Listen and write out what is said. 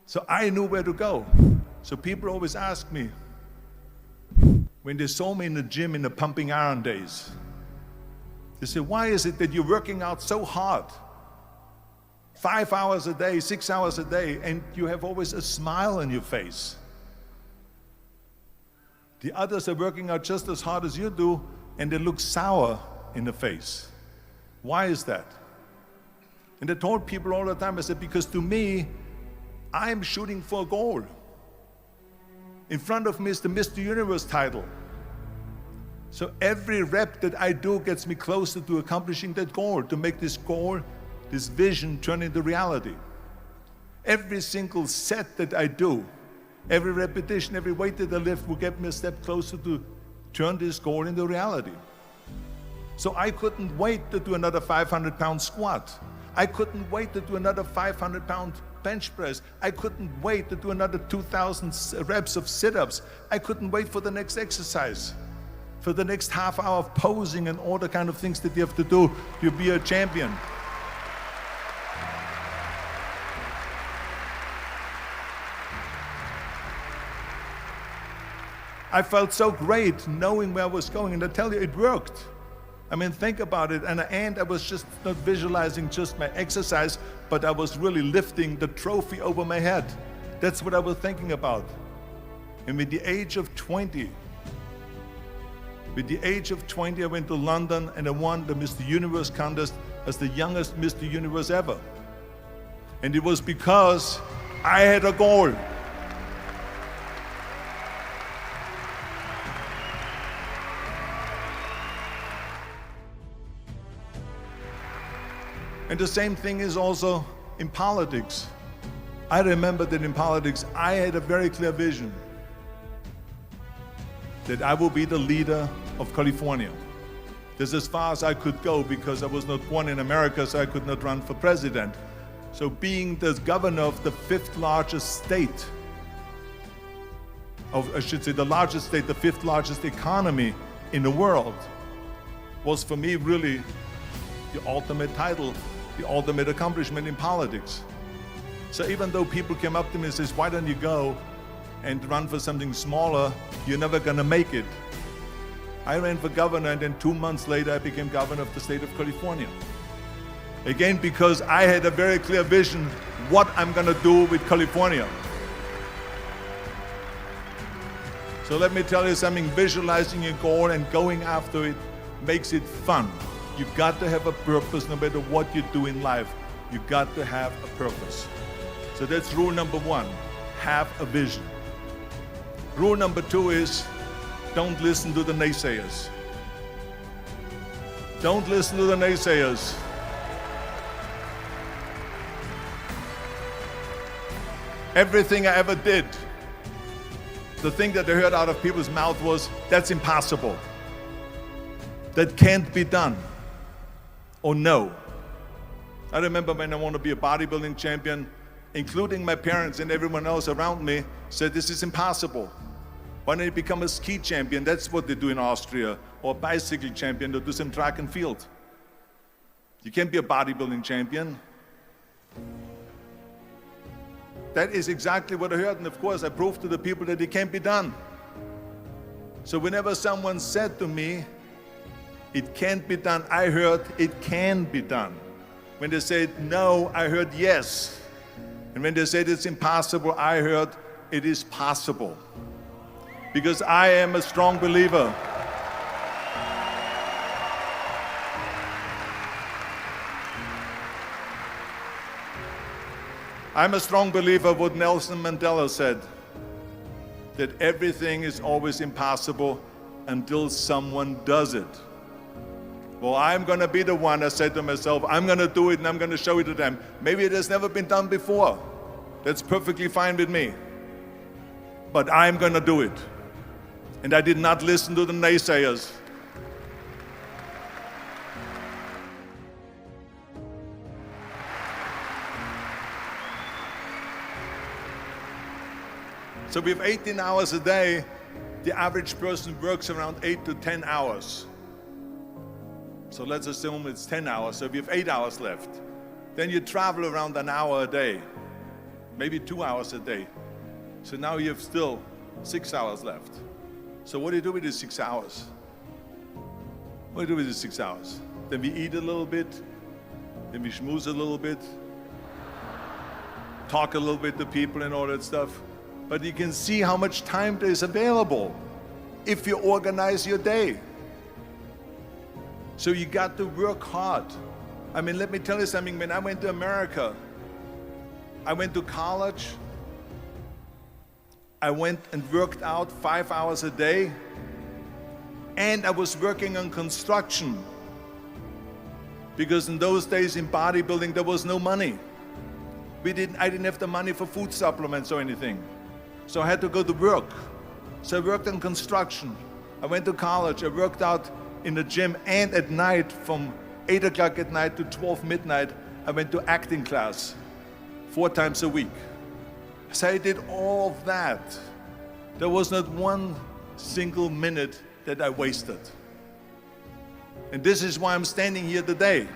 So I knew where to go. So people always ask me, when they saw me in the gym in the pumping iron days, they say, why is it that you're working out so hard? 5 hours a day, 6 hours a day, and you have always a smile on your face. The others are working out just as hard as you do, and they look sour in the face. Why is that? And I told people all the time, I said, because to me, I'm shooting for a goal. In front of me is the Mr. Universe title. So every rep that I do gets me closer to accomplishing that goal, to make this goal, this vision turn into reality. Every single set that I do, every repetition, every weight that I lift will get me a step closer to turn this goal into reality. So I couldn't wait to do another 500-pound squat. I couldn't wait to do another 500-pound bench press. I couldn't wait to do another 2,000 reps of sit-ups. I couldn't wait for the next exercise, for the next half hour of posing and all the kind of things that you have to do to be a champion. I felt so great knowing where I was going, and I tell you, it worked. I mean, think about it. And at the end, I was just not visualizing just my exercise, but I was really lifting the trophy over my head. That's what I was thinking about. And with the age of 20, I went to London and I won the Mr. Universe contest as the youngest Mr. Universe ever. And it was because I had a goal. And the same thing is also in politics. I remember that in politics, I had a very clear vision that I will be the leader of California. That's as far as I could go because I was not born in America, so I could not run for president. So being the governor of the fifth largest state, I should say the largest state, the fifth largest economy in the world, was for me really the ultimate title, the ultimate accomplishment in politics. So even though people came up to me and says, why don't you go and run for something smaller, you're never gonna make it. I ran for governor, and then 2 months later I became governor of the state of California. Again, because I had a very clear vision what I'm gonna do with California. So let me tell you something, visualizing a goal and going after it makes it fun. You got to have a purpose no matter what you do in life. You got to have a purpose. So that's rule number one, have a vision. Rule number two is, don't listen to the naysayers. Don't listen to the naysayers. Everything I ever did, the thing that I heard out of people's mouth was, that's impossible. That can't be done. Or no. I remember when I wanted to be a bodybuilding champion, including my parents and everyone else around me, said this is impossible. Why don't you become a ski champion? That's what they do in Austria. Or a bicycle champion, or do some track and field. You can't be a bodybuilding champion. That is exactly what I heard, and of course I proved to the people that it can't be done. So whenever someone said to me, it can't be done, I heard it can be done. When they said no, I heard yes. And when they said it's impossible, I heard it is possible. Because I am a strong believer. I'm a strong believer of what Nelson Mandela said, that everything is always impossible until someone does it. Well, I'm going to be the one, I said to myself, I'm going to do it and I'm going to show it to them. Maybe it has never been done before. That's perfectly fine with me. But I'm going to do it. And I did not listen to the naysayers. So we have 18 hours a day. The average person works around 8 to 10 hours. So let's assume it's 10 hours, so we have 8 hours left. Then you travel around an hour a day. maybe 2 hours a day. So now you have still 6 hours left. So what do you do with these 6 hours? What do you do with these 6 hours? Then we eat a little bit, then we schmooze a little bit, talk a little bit to people and all that stuff. But you can see how much time there is available if you organize your day. So you got to work hard. I mean, let me tell you something. When I went to America, I went to college. I went and worked out 5 hours a day, and I was working on construction. Because in those days in bodybuilding, there was no money. I didn't have the money for food supplements or anything. So I had to go to work. So I worked on construction. I went to college. I worked out in the gym, and at night from 8 o'clock at night to 12 midnight, I went to acting class 4 times a week. So I did all of that. There was not one single minute that I wasted. And this is why I'm standing here today.